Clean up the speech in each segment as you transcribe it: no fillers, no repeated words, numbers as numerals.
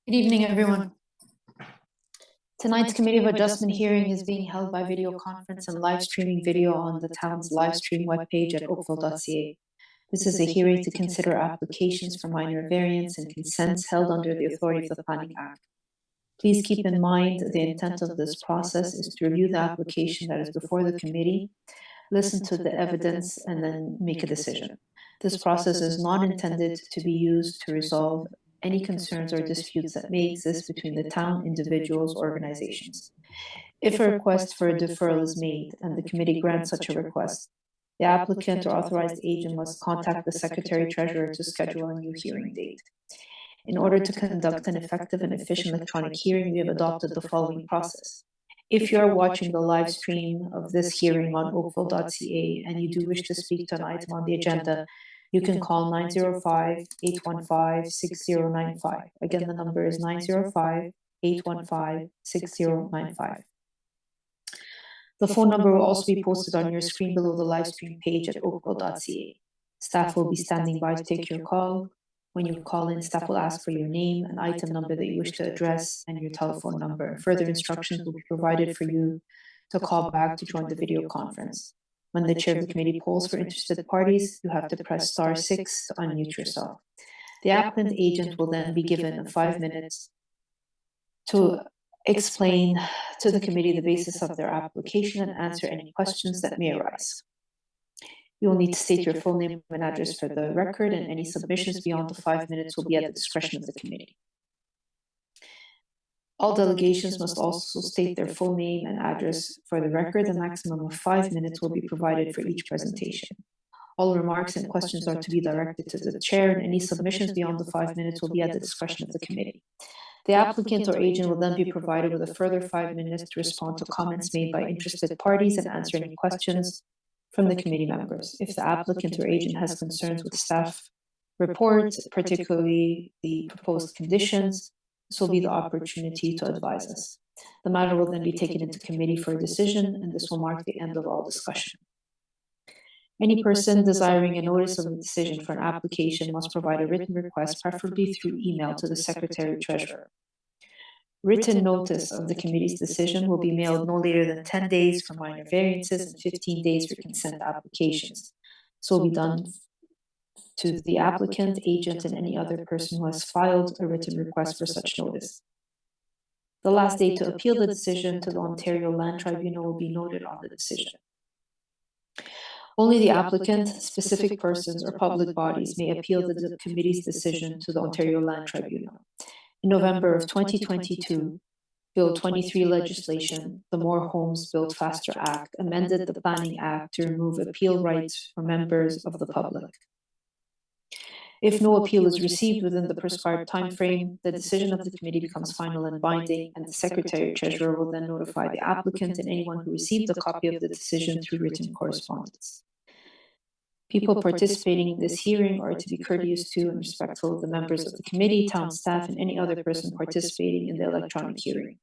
Good evening, everyone. Tonight's Committee of Adjustment hearing is being held by video conference and live streaming video on the town's live stream webpage at oakville.ca. This is a hearing to consider applications for minor variance and consents held under the authority of the Planning Act. Please keep in mind the intent of this process is to review the application that is before the committee, listen to the evidence, and then make a decision. This process is not intended to be used to resolve any concerns or disputes that may exist between the town, individuals, or organizations. If a request for a deferral is made and the committee grants such a request, the applicant or authorized agent must contact the Secretary Treasurer to schedule a new hearing date. In order to conduct an effective and efficient electronic hearing, we have adopted the following process. If you are watching the live stream of this hearing on oakville.ca and you do wish to speak to an item on the agenda, you can call 905-815-6095. Again, the number is 905-815-6095. The phone number will also be posted on your screen below the live stream page at oakville.ca. Staff will be standing by to take your call. When you call in, staff will ask for your name, an item number that you wish to address, and your telephone number. Further instructions will be provided for you to call back to join the video conference. When the chair of the committee polls for interested parties, you have to press *6 to unmute yourself. The applicant agent will then be given 5 minutes to explain to the committee the basis of their application and answer any questions that may arise. You will need to state your full name and address for the record, and any submissions beyond the 5 minutes will be at the discretion of the committee. All delegations must also state their full name and address for the record. A maximum of 5 minutes will be provided for each presentation. All remarks and questions are to be directed to the chair, and any submissions beyond the 5 minutes will be at the discretion of the committee. The applicant or agent will then be provided with a further 5 minutes to respond to comments made by interested parties and answer any questions from the committee members. If the applicant or agent has concerns with staff reports, particularly the proposed conditions, this will be the opportunity to advise us. The matter will then be taken into committee for a decision, and this will mark the end of all discussion. Any person desiring a notice of a decision for an application must provide a written request, preferably through email, to the Secretary Treasurer. Written notice of the committee's decision will be mailed no later than 10 days for minor variances and 15 days for consent applications. This will be done to the applicant, agent, and any other person who has filed a written request for such notice. The last day to appeal the decision to the Ontario Land Tribunal will be noted on the decision. Only the applicant, specific persons, or public bodies may appeal the committee's decision to the Ontario Land Tribunal. In November of 2022, Bill 23 legislation, the More Homes Built Faster Act, amended the Planning Act to remove appeal rights for members of the public. If no appeal is received within the prescribed time frame, the decision of the committee becomes final and binding, and the Secretary Treasurer will then notify the applicant and anyone who received a copy of the decision through written correspondence. People participating in this hearing are to be courteous to and respectful of the members of the committee, town staff, and any other person participating in the electronic hearing.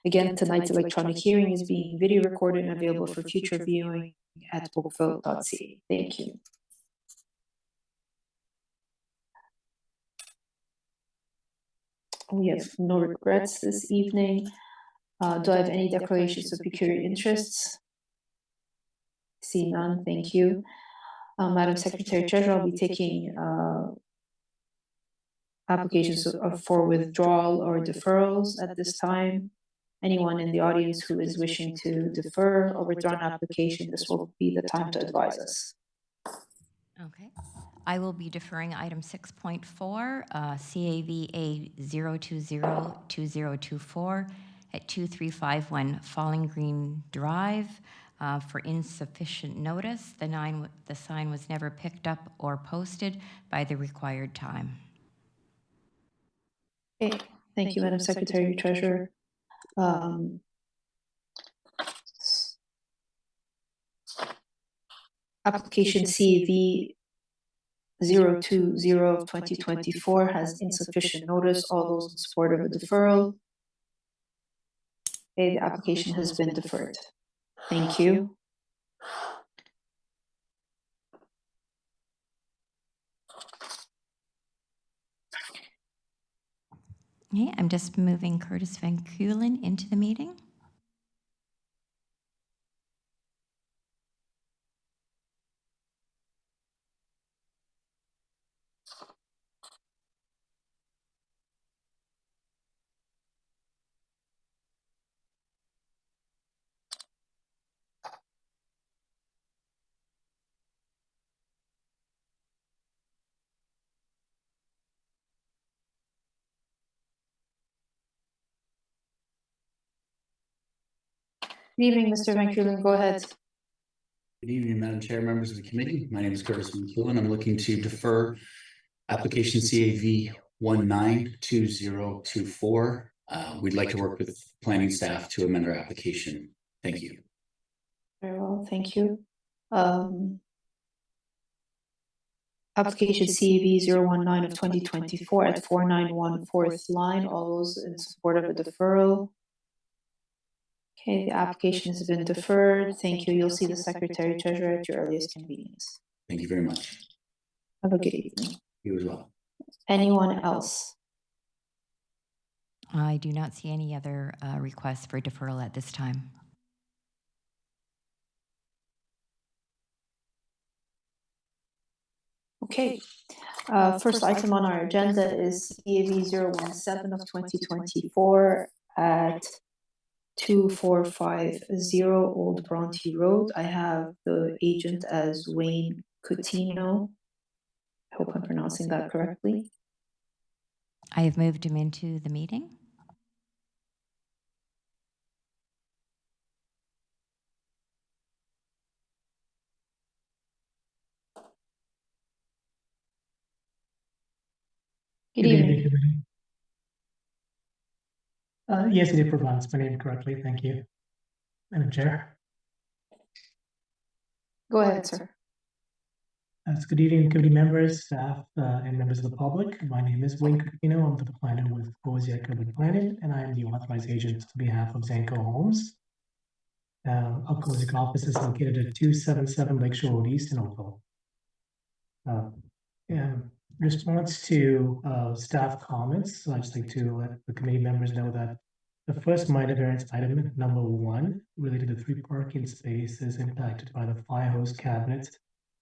Again, tonight's electronic hearing is being video recorded and available for future viewing at oakville.ca. Thank you. We have no regrets this evening. Do I have any declarations of peculiar interests? See none, thank you. Madam Secretary Treasurer, I'll be taking applications for withdrawal or deferrals at this time. Anyone in the audience who is wishing to defer or withdraw an application, this will be the time to advise us. Okay. I will be deferring item 6.4, CAVA 0202024 at 2351 Falling Green Drive. For insufficient notice, the sign was never picked up or posted by the required time. Okay, thank you, Madam Secretary Treasurer. Application CAV 020 of 2024 has insufficient notice. All those in support of a deferral. Okay, the application has been deferred. Thank you. Okay, I'm just moving Curtis Van Keulen into the meeting. Good evening, Mr. Van Keulen, go ahead. Good evening, Madam Chair, members of the committee. My name is Curtis McEwen. I'm looking to defer application CAV 192024. We'd like to work with planning staff to amend our application. Thank you. Very well, thank you. Application CAV 019 of 2024 at 491 4th line. All those in support of a deferral? Okay, the application has been deferred. Thank you. You'll see the Secretary Treasurer at your earliest convenience. Thank you very much. Have a good evening. You as well. Anyone else? I do not see any other requests for deferral at this time. Okay. First item on our agenda is CAV 017 of 2024 at 2450 Old Bronte Road. I have the agent as Wayne Coutinho. I hope I'm pronouncing that correctly. I have moved him into the meeting. Good evening. Yes, you did pronounce my name correctly. Thank you, Madam Chair. Go ahead, sir. Good evening, committee members, staff, and members of the public. My name is Wayne Coutinho. I'm the planner with Boziak Urban Planning, and I am the authorized agent on behalf of Zanko Homes. Our Boziak office is located at 277 Lakeshore Road East in Oakville. In response to staff comments, I'd just like to let the committee members know that the first minor variance item, number 1, related to 3 parking spaces impacted by the fire hose cabinets.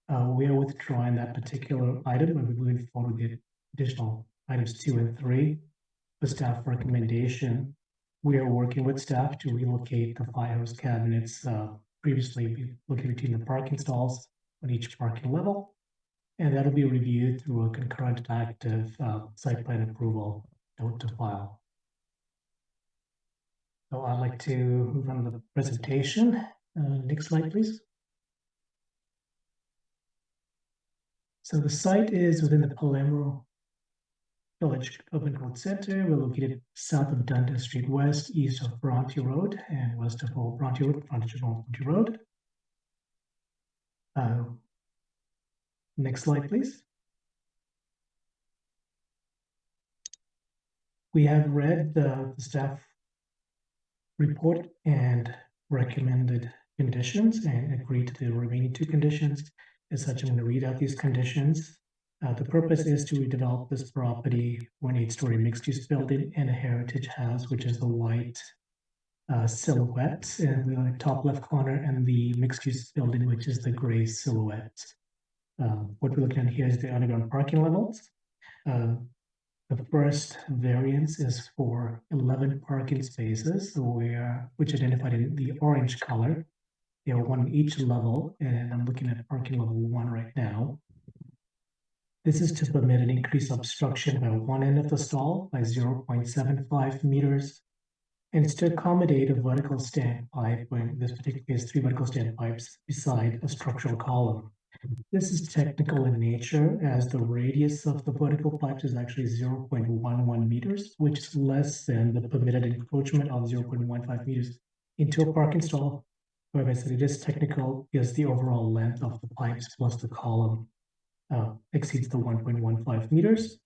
We are withdrawing that particular item and we're moving forward with the additional items 2 and 3. For staff recommendation, we are working with staff to relocate the fire hose cabinets previously located between the parking stalls on each parking level. And that'll be reviewed through a concurrent active site plan approval note to file. So I'd like to move on to the presentation. Next slide, please. So the site is within the Palermo Village Urban Growth Center. We're located south of Dundas Street West, east of Bronte Road, and west of Old Bronte Road, frontage of Old Bronte Road. Next slide, please. We have read the staff report and recommended conditions and agreed to the remaining 2 conditions. As such, I'm going to read out these conditions. The purpose is to redevelop this property for an 8-story mixed-use building and a heritage house, which is the white silhouette in the top left corner, and the mixed-use building, which is the gray silhouette. What we're looking at here is the underground parking levels. The first variance is for 11 parking spaces, which identified in the orange color. There are 1 on each level, and I'm looking at parking level 1 right now. This is to permit an increased obstruction by one end of the stall by 0.75 meters, and it's to accommodate a vertical standpipe, when in this particular case 3 vertical standpipes beside a structural column. This is technical in nature, as the radius of the vertical pipes is actually 0.11 meters, which is less than the permitted encroachment of 0.15 meters into a parking stall. However, I said it is technical because the overall length of the pipes plus the column exceeds the 1.15 meters.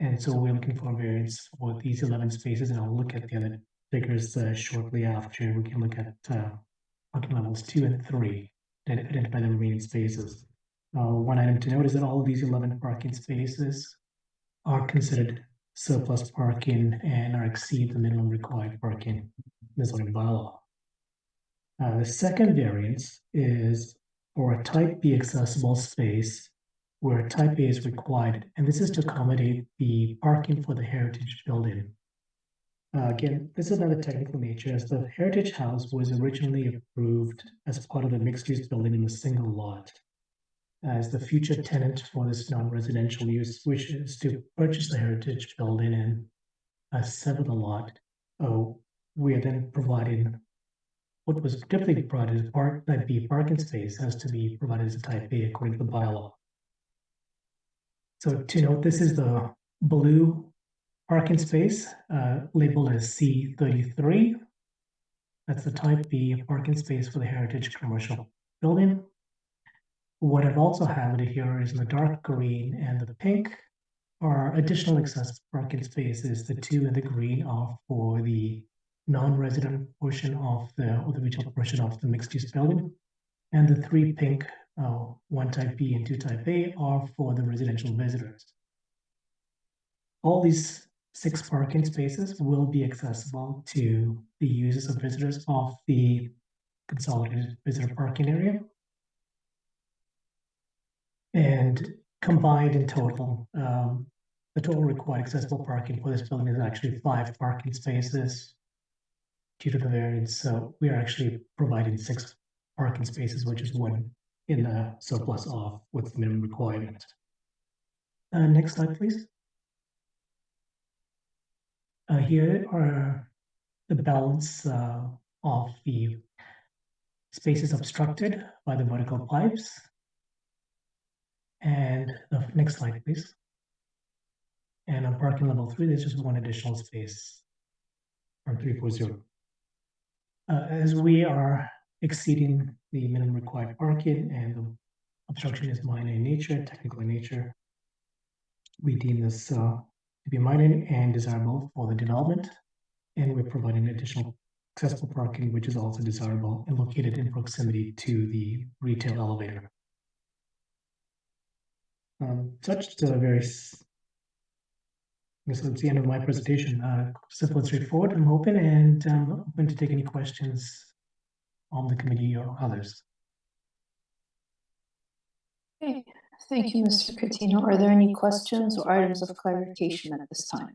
And so we're looking for a variance for these 11 spaces, and I'll look at the other figures shortly after. We can look at parking levels 2 and 3 to identify the remaining spaces. One item to note is that all of these 11 parking spaces are considered surplus parking and or exceed the minimum required parking in the zoning bylaw. The second variance is for a type B accessible space where type A is required, and this is to accommodate the parking for the heritage building. Again, this is another technical nature, as the heritage house was originally approved as part of the mixed-use building in a single lot. As the future tenant for this non-residential use wishes to purchase the heritage building and sever the lot, we are then providing what was typically provided as type B parking space has to be provided as a type A according to the bylaw. So to note, this is the blue parking space labeled as C33. That's the type B parking space for the heritage commercial building. What I've also highlighted here is in the dark green and the pink are additional accessible parking spaces. The two in the green are for the non-resident portion of the retail portion of the mixed-use building, and the three pink, one type B and two type A, are for the residential visitors. All these 6 parking spaces will be accessible to the users of visitors of the consolidated visitor parking area. And combined in total, the total required accessible parking for this building is actually 5 parking spaces due to the variance. So we are actually providing 6 parking spaces, which is 1 in the surplus of what's the minimum requirement. Next slide, please. Here are the balance of the spaces obstructed by the vertical pipes. And the next slide, please. And on parking level 3, there's just 1 additional space from 340. As we are exceeding the minimum required parking and the obstruction is minor in nature, technical in nature, we deem this to be minor and desirable for the development, and we're providing additional accessible parking, which is also desirable and located in proximity to the retail elevator. Such a very, I guess that's the end of my presentation. Simple and straightforward, I'm hoping, and I'm open to take any questions on the committee or others. Okay, thank you, Mr. Coutinho. Are there any questions or items of clarification at this time?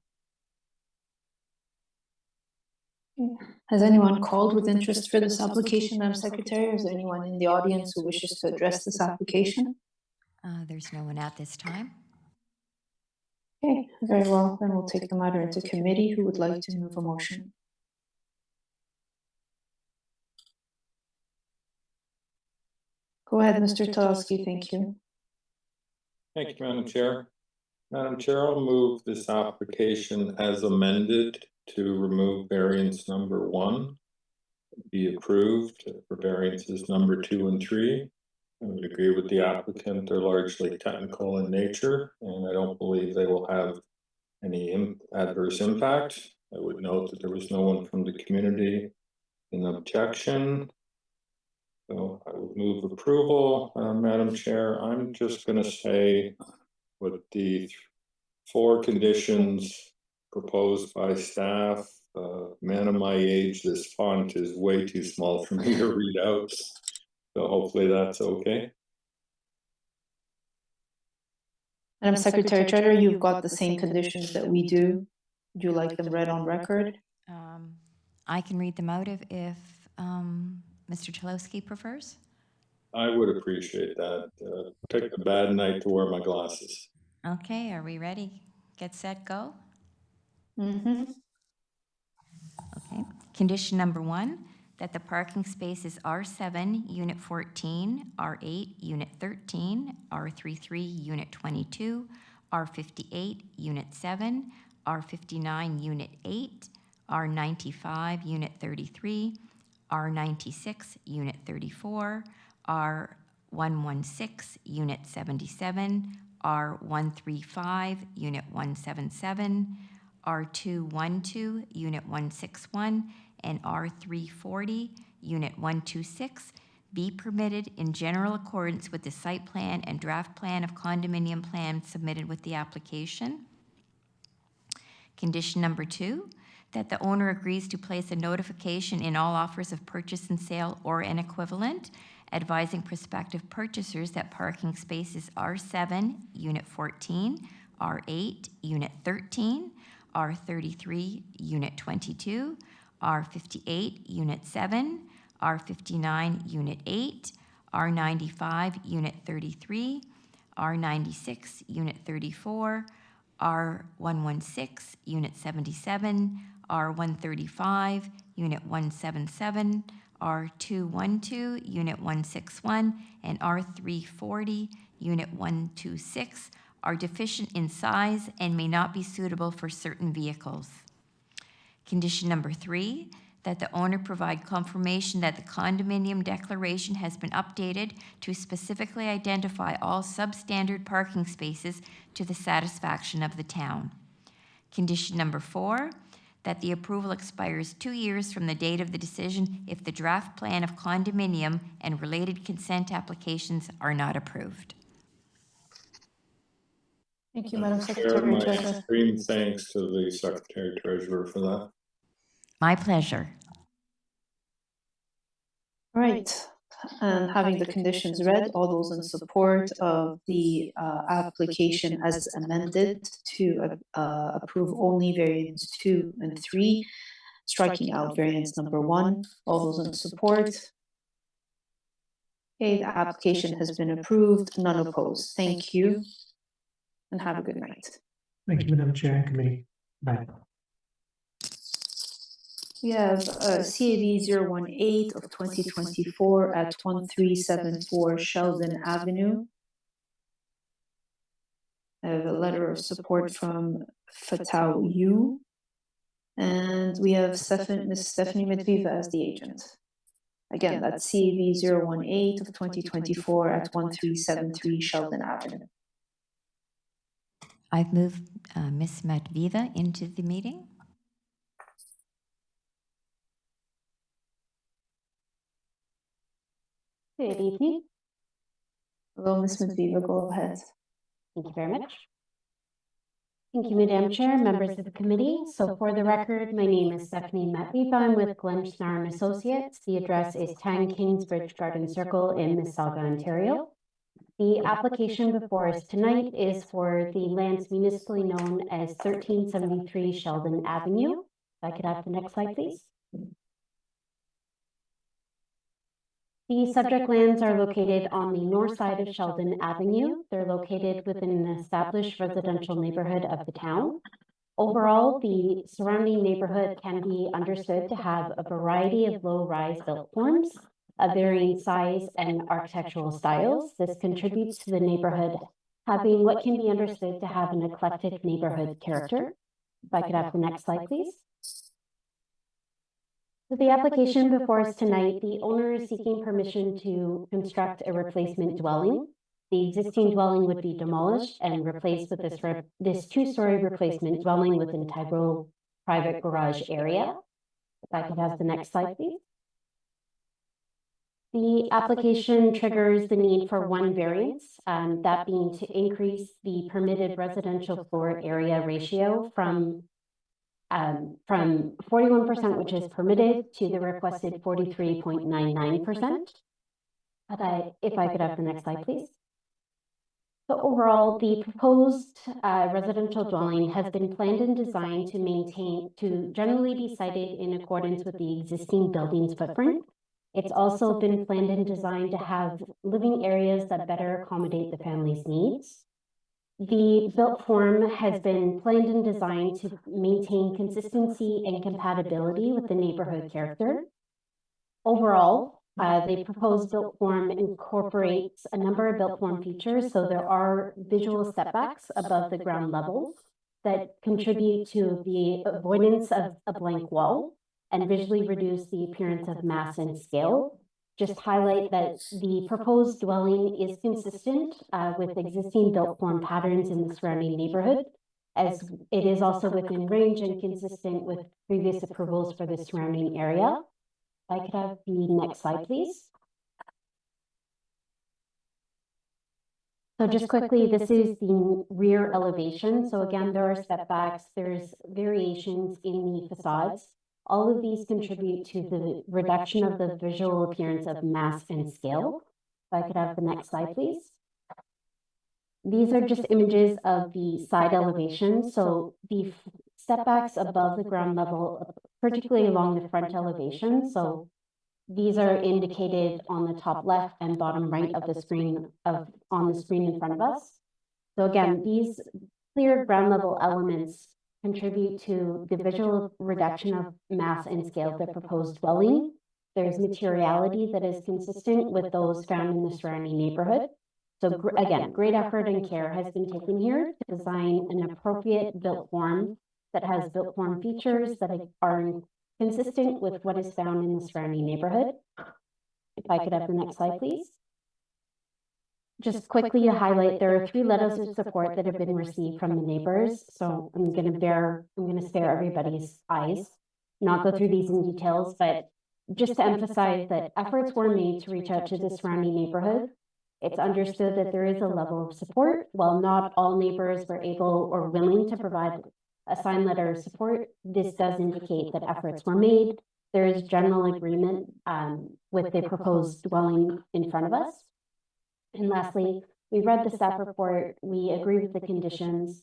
Has anyone called with interest for this application, Madam Secretary, or is there anyone in the audience who wishes to address this application? There's no one at this time. Okay, very well, then we'll take the matter into committee. Who would like to move a motion? Go ahead, Mr. Talosky, thank you. Thank you, Madam Chair. Madam Chair, I'll move this application as amended to remove variance number 1, be approved for variances number 2 and 3. I would agree with the applicant. They're largely technical in nature, and I don't believe they will have any adverse impact. I would note that there was no one from the community in objection. So I would move approval, Madam Chair. I'm just going to say what the 4 conditions proposed by staff. Man of my age, this font is way too small for me to read out. So hopefully that's okay. Madam Secretary Treasurer, you've got the same conditions that we do. Would you like them read on record? I can read them out if Mr. Chalowski prefers. I would appreciate that. Pick a bad night to wear my glasses. Okay, are we ready? Get set, go? Mm-hmm. Okay. Condition number 1, that the parking spaces R7, Unit 14, R8, Unit 13, R33, Unit 22, R58, Unit 7, R59, Unit 8, R95, Unit 33, R96, Unit 34, R116, Unit 77, R135, Unit 177, R212, Unit 161, and R340, Unit 126, be permitted in general accordance with the site plan and draft plan of condominium plan submitted with the application. Condition number 2, that the owner agrees to place a notification in all offers of purchase and sale or an equivalent, advising prospective purchasers that parking spaces R7, Unit 14, R8, Unit 13, R33, Unit 22, R58, Unit 7, R59, Unit 8, R95, Unit 33, R96, Unit 34, R116, Unit 77, R135, Unit 177, R212, Unit 161, and R340, Unit 126 are deficient in size and may not be suitable for certain vehicles. Condition number 3, that the owner provide confirmation that the condominium declaration has been updated to specifically identify all substandard parking spaces to the satisfaction of the town. Condition number 4, that the approval expires 2 years from the date of the decision if the draft plan of condominium and related consent applications are not approved. Thank you, Madam Chair, Secretary my Treasurer. extreme thanks to the Secretary Treasurer for that. My pleasure. All right, and having the conditions read, all those in support of the application as amended to approve only variants 2 and 3, striking out variance number 1, all those in support. Okay, the application has been approved, none opposed. Thank you, and have a good night. Thank you, Madam Chair and Committee. Bye. We have CAV 018 of 2024 at 1374 Sheldon Avenue. I have a letter of support from Fatau Yu. And we have Ms. Stephanie Medviva as the agent. Again, that's CAV 018 of 2024 at 1373 Sheldon Avenue. I've moved Ms. Medviva into the meeting. Good evening. Hello, Ms. Medviva, go ahead. Thank you very much. Thank you, Madam Chair, members of the committee. So for the record, my name is Stephanie Medviva. I'm with Glenchnar and Associates. The address is 10 Kingsbridge Garden Circle in Mississauga, Ontario. The application before us tonight is for the lands municipally known as 1373 Sheldon Avenue. If I could have the next slide, please. The subject lands are located on the north side of Sheldon Avenue. They're located within an established residential neighborhood of the town. Overall, the surrounding neighborhood can be understood to have a variety of low-rise built forms of varying size and architectural styles. This contributes to the neighborhood having what can be understood to have an eclectic neighborhood character. If I could have the next slide, please. So the application before us tonight, the owner is seeking permission to construct a replacement dwelling. The existing dwelling would be demolished and replaced with this two-story replacement dwelling with an integral private garage area. If I could have the next slide, please. The application triggers the need for one variance, that being to increase the permitted residential floor area ratio from 41%, which is permitted, to the requested 43.99%. If I could have the next slide, please. So overall, the proposed residential dwelling has been planned and designed to generally be sited in accordance with the existing building's footprint. It's also been planned and designed to have living areas that better accommodate the family's needs. The built form has been planned and designed to maintain consistency and compatibility with the neighborhood character. Overall, the proposed built form incorporates a number of built form features, so there are visual setbacks above the ground level that contribute to the avoidance of a blank wall and visually reduce the appearance of mass and scale. Just highlight that the proposed dwelling is consistent with existing built form patterns in the surrounding neighborhood, as it is also within range and consistent with previous approvals for the surrounding area. If I could have the next slide, please. So just quickly, this is the rear elevation. So again, there are setbacks, there's variations in the facades. All of these contribute to the reduction of the visual appearance of mass and scale. If I could have the next slide, please. These are just images of the side elevation. So the setbacks above the ground level, particularly along the front elevation. So these are indicated on the top left and bottom right of the screen on the screen in front of us. So again, these clear ground level elements contribute to the visual reduction of mass and scale of the proposed dwelling. There's materiality that is consistent with those found in the surrounding neighborhood. So again, great effort and care has been taken here to design an appropriate built form that has built form features that are consistent with what is found in the surrounding neighborhood. If I could have the next slide, please. Just quickly to highlight, there are 3 letters of support that have been received from the neighbors. So I'm going to spare everybody's eyes, not go through these in details, but just to emphasize that efforts were made to reach out to the surrounding neighborhood. It's understood that there is a level of support. While not all neighbors were able or willing to provide a signed letter of support, this does indicate that efforts were made. There is general agreement with the proposed dwelling in front of us. And lastly, we read the staff report, we agree with the conditions.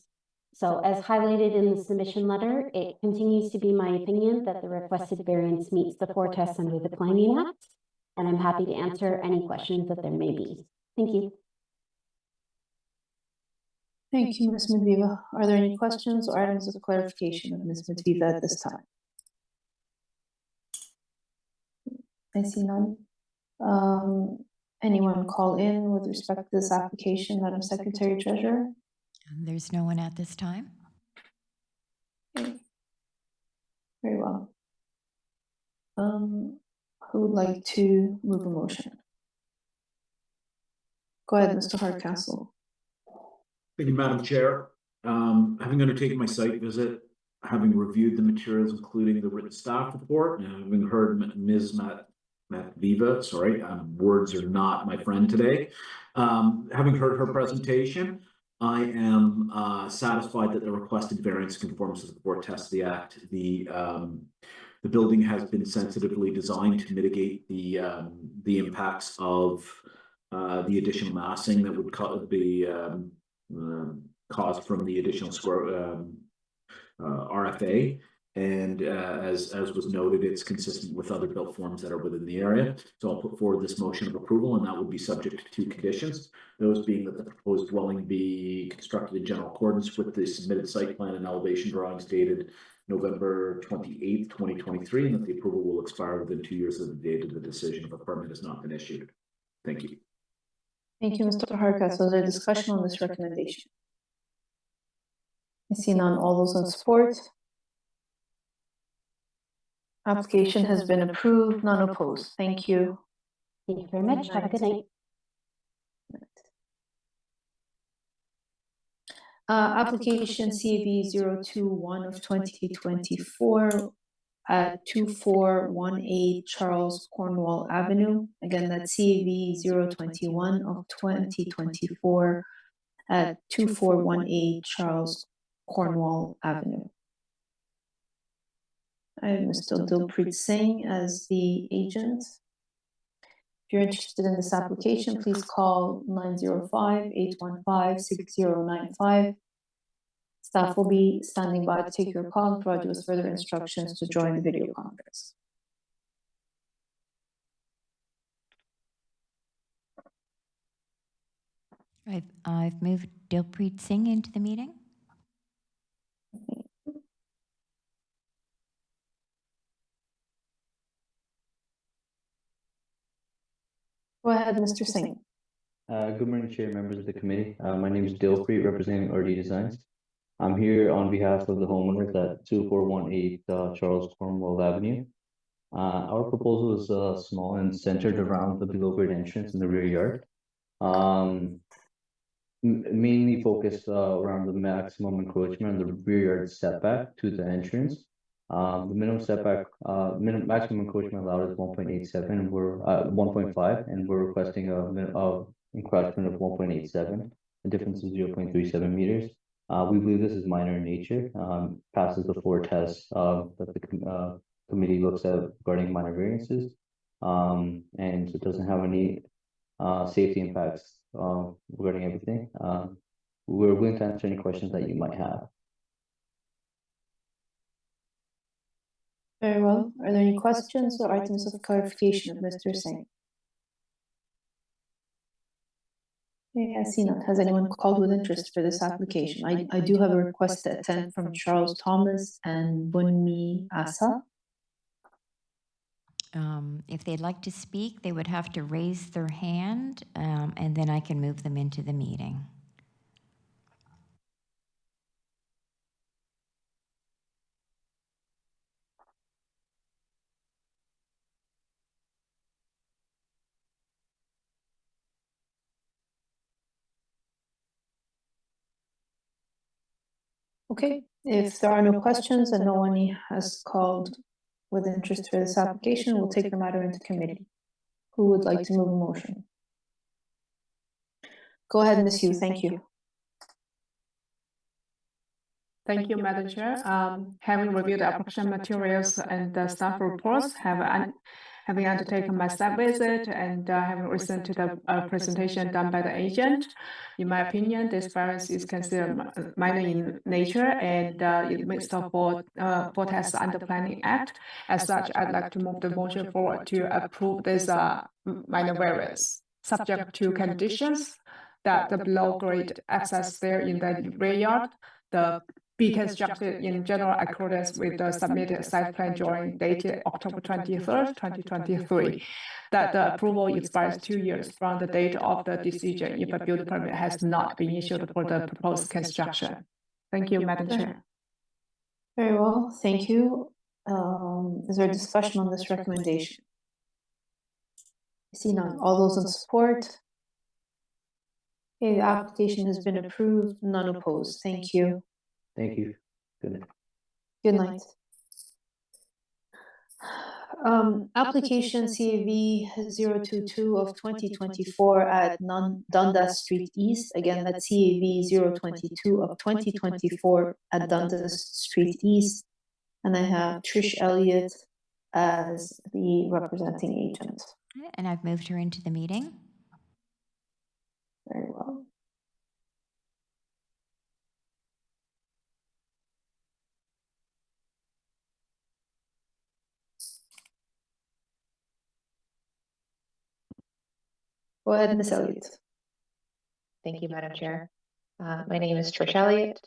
So as highlighted in the submission letter, it continues to be my opinion that the requested variance meets the 4 tests under the Planning Act, and I'm happy to answer any questions that there may be. Thank you. Thank you, Ms. Medviva. Are there any questions or items of clarification of Ms. Medviva at this time? I see none. Anyone call in with respect to this application, Madam Secretary Treasurer? There's no one at this time. Okay. Very well. Who would like to move a motion? Go ahead, Mr. Hardcastle. Thank you, Madam Chair. Having undertaken my site visit, having reviewed the materials, including the written staff report, and having heard Ms. Medviva, sorry, words are not my friend today. Having heard her presentation, I am satisfied that the requested variance conforms to the 4 tests of the Act. The building has been sensitively designed to mitigate the impacts of the additional massing that would be caused from the additional square RFA. And as was noted, it's consistent with other built forms that are within the area. So I'll put forward this motion of approval, and that would be subject to 2 conditions. Those being that the proposed dwelling be constructed in general accordance with the submitted site plan and elevation drawings dated November 28th, 2023, and that the approval will expire within 2 years of the date of the decision if a permit has not been issued. Thank you. Thank you, Mr. Hardcastle. Is there discussion on this recommendation? I see none. All those in support? Application has been approved, none opposed. Thank you. Thank you very much. Have a good night. Application CAV 021 of 2024 at 2418 Charles Cornwall Avenue. Again, that's CAV 021 of 2024 at 2418 Charles Cornwall Avenue. I have Mr. Dilpreet Singh as the agent. If you're interested in this application, please call 905-815-6095. Staff will be standing by to take your call and provide you with further instructions to join the video conference. I've moved Dilpreet Singh into the meeting. Go ahead, Mr. Singh. Good morning, Chair, members of the committee. My name is Dilpreet, representing RD Designs. I'm here on behalf of the homeowners at 2418 Charles Cornwall Avenue. Our proposal is small and centered around the below-grade entrance in the rear yard. Mainly focused around the maximum encroachment on the rear yard setback to the entrance. The minimum setback, maximum encroachment allowed is 1.87, and we're 1.5, and we're requesting a encroachment of 1.87. a difference of 0.37 meters. We believe this is minor in nature, passes the 4 tests that the committee looks at regarding minor variances. And it doesn't have any safety impacts regarding everything. We're willing to answer any questions that you might have. Very well. Are there any questions or items of clarification of Mr. Singh? Okay, I see none. Has anyone called with interest for this application? I do have a request to attend from Charles Thomas and Bunmi Asa. If they'd like to speak, they would have to raise their hand, and then I can move them into the meeting. Okay, if there are no questions and no one has called with interest for this application, we'll take the matter into committee. Who would like to move a motion? Go ahead, Ms. Yu, thank you. Thank you, Madam Chair. Having reviewed the application materials and the staff reports, having undertaken my site visit and having listened to the presentation done by the agent, in my opinion, this variance is considered minor in nature and it meets the board tests under Planning Act. As such, I'd like to move the motion forward to approve this minor variance, subject to conditions that the below grade access there in the rear yard, be constructed in general accordance with the submitted site plan drawing dated October 23rd, 2023. That the approval expires 2 years from the date of the decision if a building permit has not been issued for the proposed construction. Thank you, Madam Chair. Very well, thank you. Is there a discussion on this recommendation? I see none. All those in support? Okay, the application has been approved, none opposed. Thank you. Thank you. Good night. Good night. Application CAV 022 of 2024 at Dundas Street East. Again, that's CAV 022 of 2024 at Dundas Street East. And I have Trish Elliott as the representing agent. And I've moved her into the meeting. Very well. Go ahead, Ms. Elliott. Thank you, Madam Chair. My name is Trish Elliott,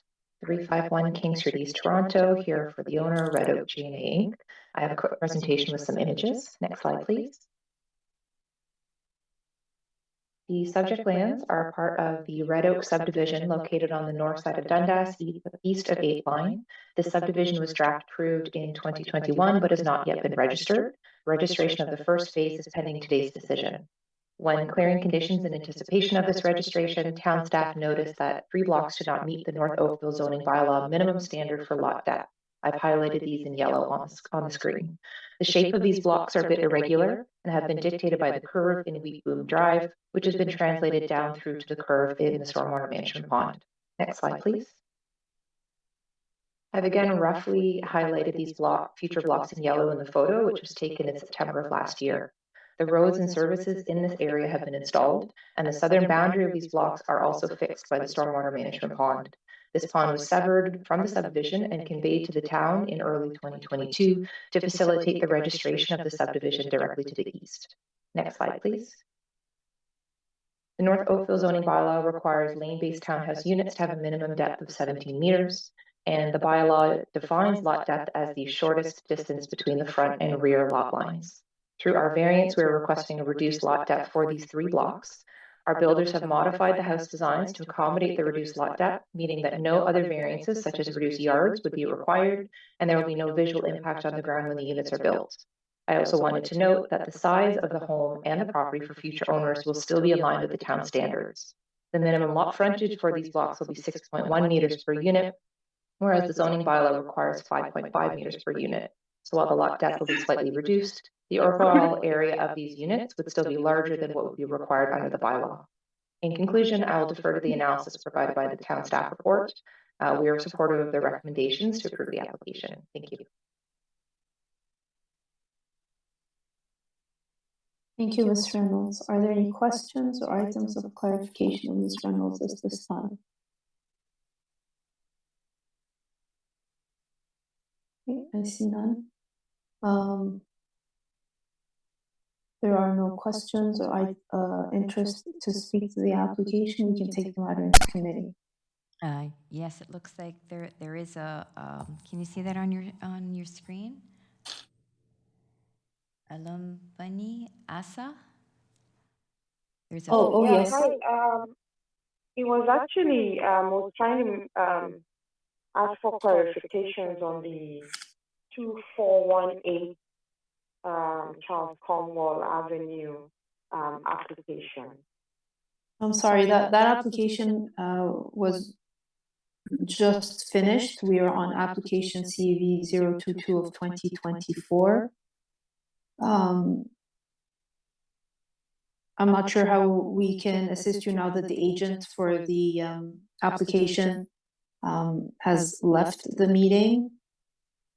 351 King Street East, Toronto, here for the owner, Red Oak G&A Inc. I have a quick presentation with some images. Next slide, please. The subject lands are part of the Red Oak subdivision located on the north side of Dundas, east of 8th Line. This subdivision was draft approved in 2021, but has not yet been registered. Registration of the first phase is pending today's decision. When clearing conditions in anticipation of this registration, town staff noticed that 3 blocks did not meet the North Oakville zoning bylaw minimum standard for lot depth. I've highlighted these in yellow on the screen. The shape of these blocks are a bit irregular and have been dictated by the curve in Wheat Boom Drive, which has been translated down through to the curve in the stormwater management pond. Next slide, please. I've again roughly highlighted these future blocks in yellow in the photo, which was taken in September of last year. The roads and services in this area have been installed, and the southern boundary of these blocks are also fixed by the stormwater management pond. This pond was severed from the subdivision and conveyed to the town in early 2022 to facilitate the registration of the subdivision directly to the east. Next slide, please. The North Oakville zoning bylaw requires lane-based townhouse units to have a minimum depth of 17 meters, and the bylaw defines lot depth as the shortest distance between the front and rear lot lines. Through our variance, we are requesting a reduced lot depth for these 3 blocks. Our builders have modified the house designs to accommodate the reduced lot depth, meaning that no other variances such as reduced yards would be required, and there will be no visual impact on the ground when the units are built. I also wanted to note that the size of the home and the property for future owners will still be in line with the town standards. The minimum lot frontage for these blocks will be 6.1 meters per unit, whereas the zoning bylaw requires 5.5 meters per unit. So while the lot depth will be slightly reduced, the overall area of these units would still be larger than what would be required under the bylaw. In conclusion, I will defer to the analysis provided by the town staff report. We are supportive of the recommendations to approve the application. Thank you. Thank you, Ms. Reynolds. Are there any questions or items of clarification of Ms. Reynolds at this time? Okay, I see none. There are no questions or interest to speak to the application. We can take the matter into committee. Yes, it looks like there is a, can you see that on your screen? Alambani Asa? There's a. Oh, Yeah, yes. hi. It was actually, was trying to ask for clarifications on the 2418 Charles Cornwall Avenue application. I'm sorry, that application was just finished. We are on application CAV 022 of 2024. I'm not sure how we can assist you now that the agent for the application has left the meeting.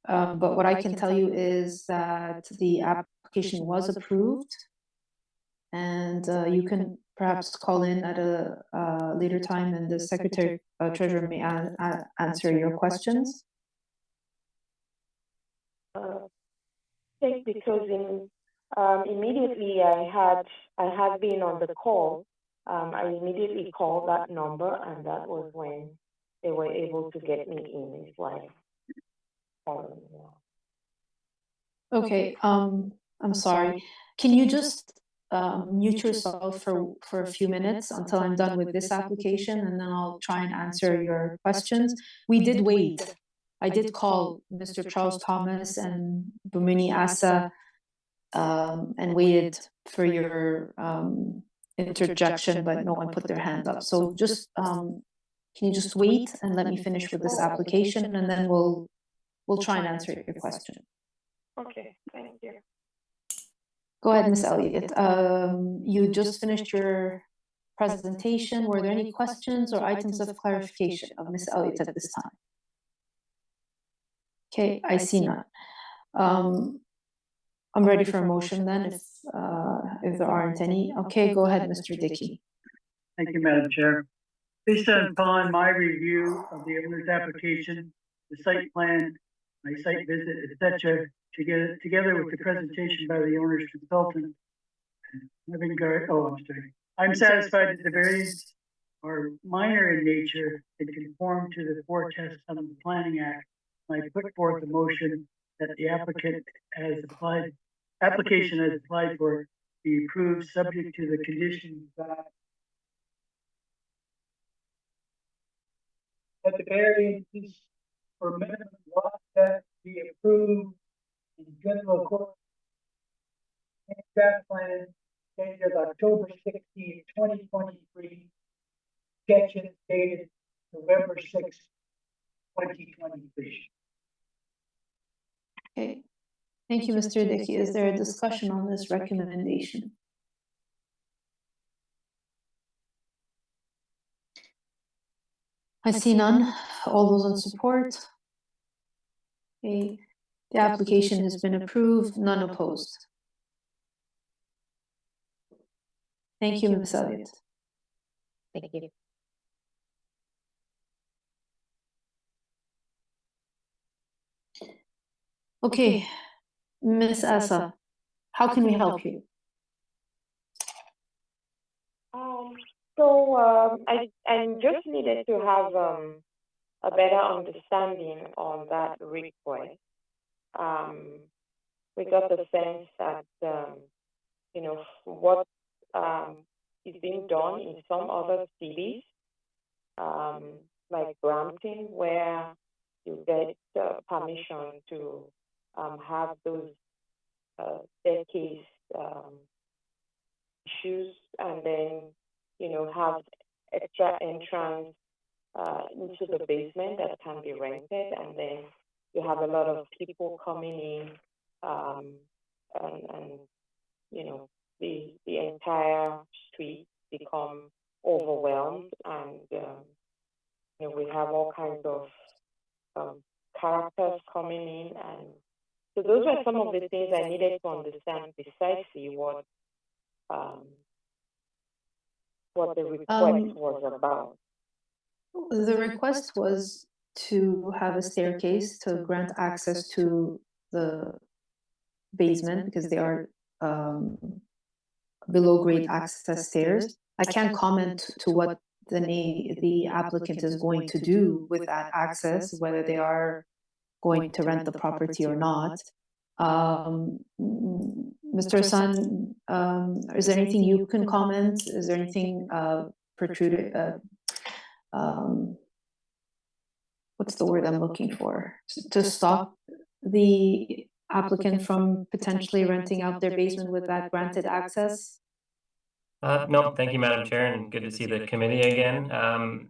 But what I can tell you is that the application was approved, and you can perhaps call in at a later time, and the Secretary Treasurer may answer your questions. Because immediately I had been on the call. I immediately called that number, and that was when they were able to get me in. It's like, okay. I'm sorry. Can you just mute yourself for a few minutes until I'm done with this application, and then I'll try and answer your questions. We did wait. I did call Mr. Charles Thomas and Bumini Asa and waited for your interjection, but no one put their hand up. So just can you just wait and let me finish with this application, and then we'll try and answer your question. Okay, thank you. Go ahead, Ms. Elliott. You just finished your presentation. Were there any questions or items of clarification of Ms. Elliott at this time? Okay, I see none. I'm ready for a motion then, if there aren't any. Okay, go ahead, Mr. Dickey. Thank you, Madam Chair. Based upon my review of the owner's application, the site plan, my site visit, etc., together with the presentation by the owner's consultant, I'm satisfied that the variants are minor in nature and conform to the 4 tests under the Planning Act. I put forth a motion that the application as applied for be approved, subject to the conditions that the variances for minimum lot that be approved in general court and draft plan dated October 16, 2023, sketches dated November 6, 2023. Okay, thank you, Mr. Dickey. Is there a discussion on this recommendation? I see none. All those in support? Okay, the application has been approved, none opposed. Thank you, Ms. Elliott. Thank you. Okay, Ms. Asa, how can we help you? I just needed to have a better understanding on that request. We got the sense that what is being done in some other cities, like Brampton, where you get permission to have those staircase issues, and then have extra entrance into the basement that can be rented, and then you have a lot of people coming in, and the entire street become overwhelmed, and we have all kinds of characters coming in, and so those were some of the things I needed to understand precisely what the request was about. The request was to have a staircase to grant access to the basement because they are below grade access stairs. I can't comment to what the applicant is going to do with that access, whether they are going to rent the property or not. Mr. Hassan, is there anything you can comment? Is there anything protruded? What's the word I'm looking for? To stop the applicant from potentially renting out their basement with that granted access? No, thank you, Madam Chair, and good to see the committee again.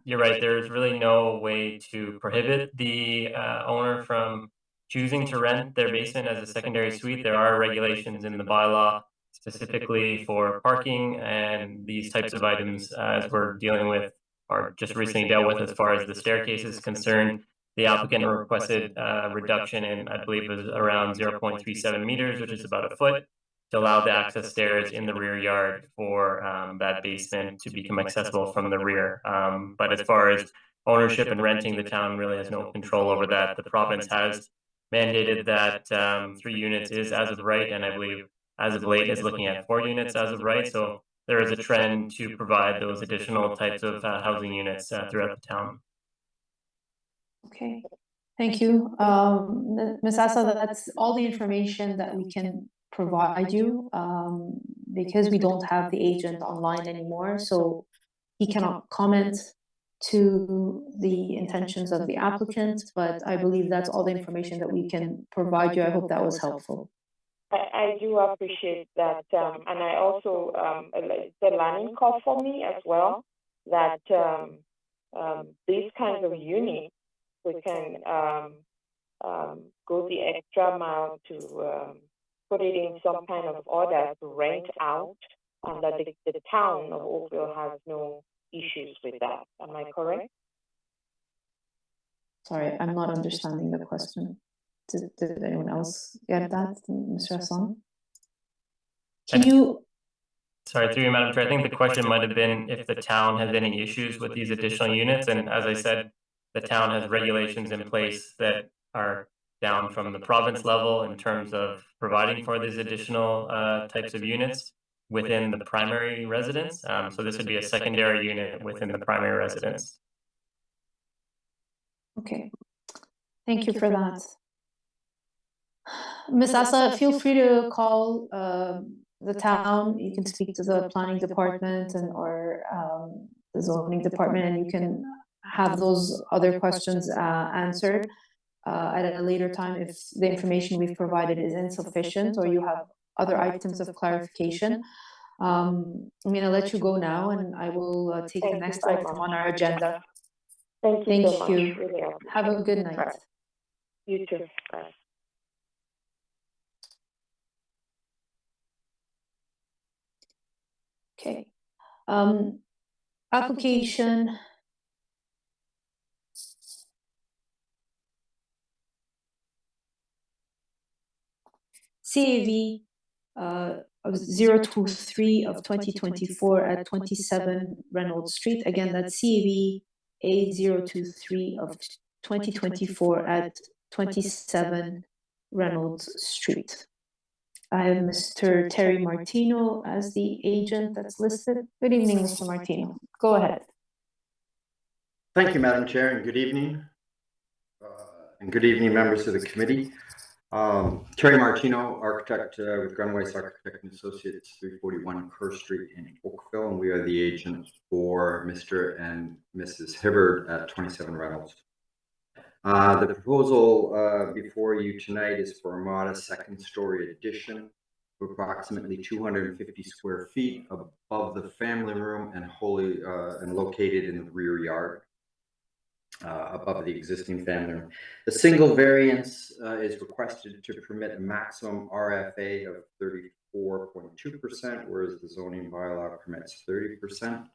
You're right, there's really no way to prohibit the owner from choosing to rent their basement as a secondary suite. There are regulations in the bylaw specifically for parking and these types of items as we're dealing with or just recently dealt with as far as the staircase is concerned. The applicant requested a reduction in, I believe, it was around 0.37 meters, which is about a foot, to allow the access stairs in the rear yard for that basement to become accessible from the rear. But as far as ownership and renting, the town really has no control over that. The province has mandated that 3 units is as of right, and I believe as of late is looking at 4 units as of right. So there is a trend to provide those additional types of housing units throughout the town. Okay, thank you. Ms. Asa, that's all the information that we can provide you because we don't have the agent online anymore, so he cannot comment to the intentions of the applicant, but I believe that's all the information that we can provide you. I hope that was helpful. I do appreciate that, and I also it's a learning curve for me as well, that these kinds of units we can go the extra mile to put it in some kind of order to rent out, and that the town of Oakville has no issues with that. Am I correct? Sorry, I'm not understanding the question. Did anyone else get that, Mr. Hassan? Can you? Sorry, through you, Madam Chair. I think the question might have been if the town has any issues with these additional units, and as I said, the town has regulations in place that are down from the province level in terms of providing for these additional types of units within the primary residence. So this would be a secondary unit within the primary residence. Okay, thank you for that. Ms. Asa, feel free to call the town. You can speak to the planning department and or the zoning department, and you can have those other questions answered at a later time if the information we've provided is insufficient or you have other items of clarification. I'm going to let you go now, and I will take the next item on our agenda. Thank you so much. Really have a good night. Right. You too. Bye. Okay. Application CAV of 023 of 2024 at 27 Reynolds Street. Again, that's CAV A023 of 2024 at 27 Reynolds Street. I have Mr. Terry Martino as the agent that's listed. Good evening, Mr. Martino. Go ahead. Thank you, Madam Chair, and good evening. And good evening, members of the committee. Terry Martino, architect with Grunweiss Architect and Associates, 341 Kerr Street in Oakville, and we are the agent for Mr. and Mrs. Hibbard at 27 Reynolds. The proposal before you tonight is for a modest second-story addition of approximately 250 square feet above the family room and located in the rear yard. Above the existing family room. The single variance is requested to permit a maximum RFA of 34.2%, whereas the zoning bylaw permits 30%.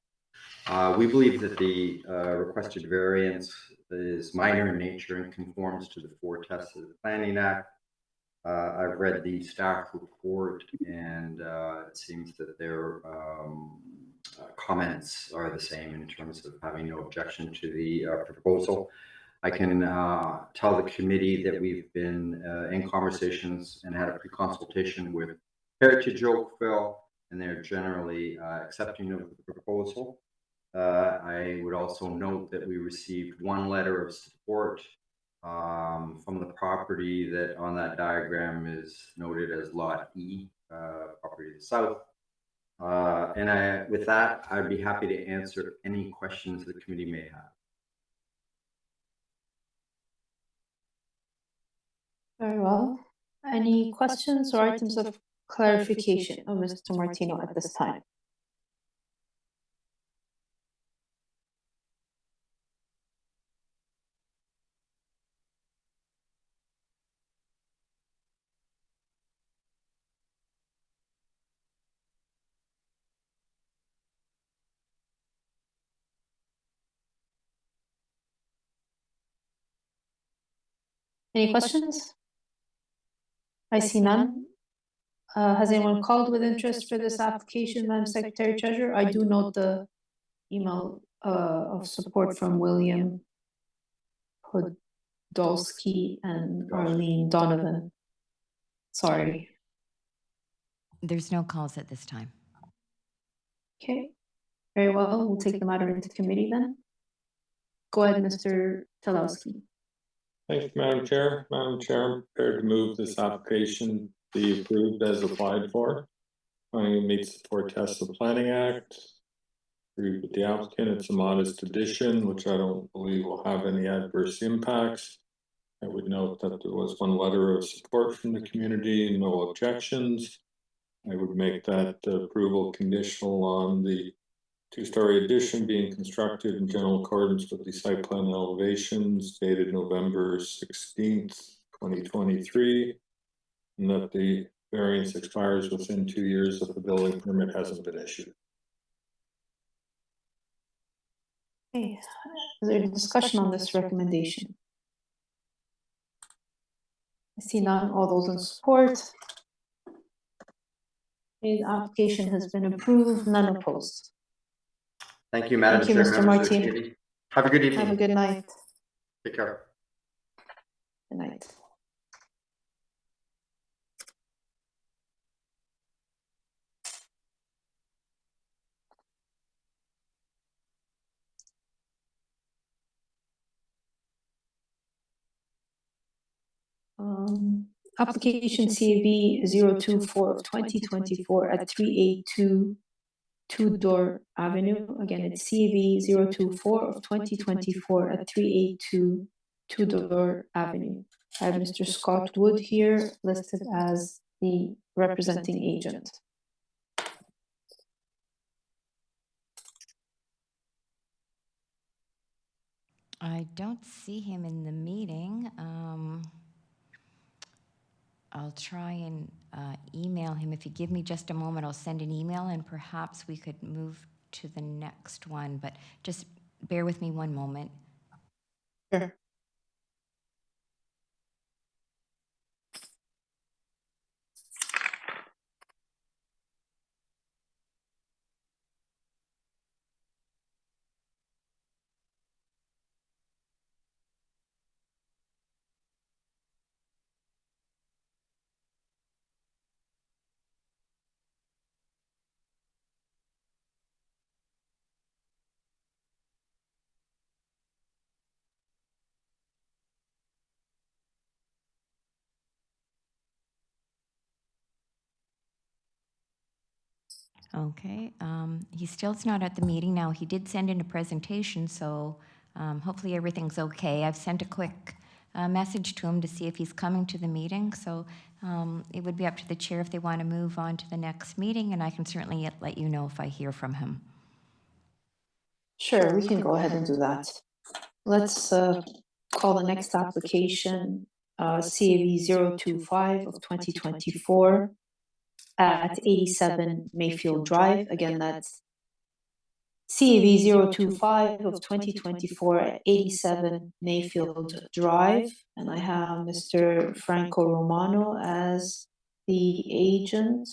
We believe that the requested variance is minor in nature and conforms to the 4 tests of the Planning Act. I've read the staff report, and it seems that their comments are the same in terms of having no objection to the proposal. I can tell the committee that we've been in conversations and had a pre-consultation with Heritage Oakville, and they're generally accepting of the proposal. I would also note that we received 1 letter of support from the property that on that diagram is noted as Lot E, property to the south. With that, I'd be happy to answer any questions the committee may have. Very well. Any questions or items of clarification of Mr. Martino at this time? Any questions? I see none. Has anyone called with interest for this application, Madam Secretary Treasurer? I do note the email of support from William Podolsky and Arlene Donovan. Sorry. There's no calls at this time. Okay, very well. We'll take the matter into committee then. Go ahead, Mr. Talowski. Thank you, Madam Chair. Madam Chair, I'm prepared to move this application be approved as applied for. Finding it meets the 4 tests of the Planning Act. Agree with the applicant. It's a modest addition, which I don't believe will have any adverse impacts. I would note that there was 1 letter of support from the community and no objections. I would make that approval conditional on the 2-story addition being constructed in general accordance with the site plan elevations dated November 16th, 2023, and that the variance expires within 2 years if the building permit hasn't been issued. Okay, is there a discussion on this recommendation? I see none. All those in support? The application has been approved, none opposed. Thank you, Madam Chair. Mr. Martin. Have a good evening. Have a good night. Take care. Good night. Application CAV 024 of 2024 at 382 Two-Door Avenue. Again, it's CAV 024 of 2024 at 382 Two-Door Avenue. I have Mr. Scott Wood here listed as the representing agent. I don't see him in the meeting. I'll try and email him. If you give me just a moment, I'll send an email and perhaps we could move to the next one, but just bear with me one moment. Sure. Okay, he still's not at the meeting now. He did send in a presentation, so hopefully everything's okay. I've sent a quick message to him to see if he's coming to the meeting, so it would be up to the chair if they want to move on to the next meeting, and I can certainly let you know if I hear from him. Sure, we can go ahead and do that. Let's call the next application CAV 025 of 2024 at 87 Mayfield Drive. Again, that's CAV 025 of 2024 at 87 Mayfield Drive. And I have Mr. Franco Romano as the agent.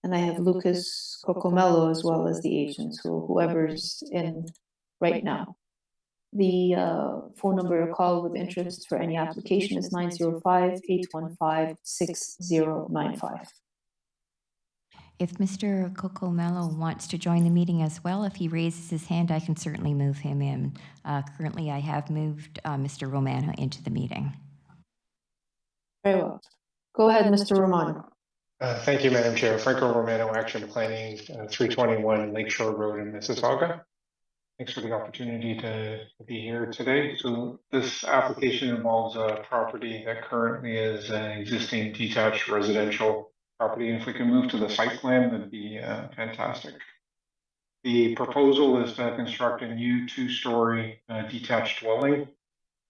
And I have Lucas Cocomello as well as the agent, so whoever's in right now. The phone number to call with interest for any application is 905-815-6095. If Mr. Cocomello wants to join the meeting as well, if he raises his hand, I can certainly move him in. Currently, I have moved Mr. Romano into the meeting. Very well. Go ahead, Mr. Romano. Thank you, Madam Chair. Franco Romano, Action Planning, 321 Lakeshore Road in Mississauga. Thanks for the opportunity to be here today. So this application involves a property that currently is an existing detached residential property. And if we can move to the site plan, that'd be fantastic. The proposal is to construct a new two-story detached dwelling.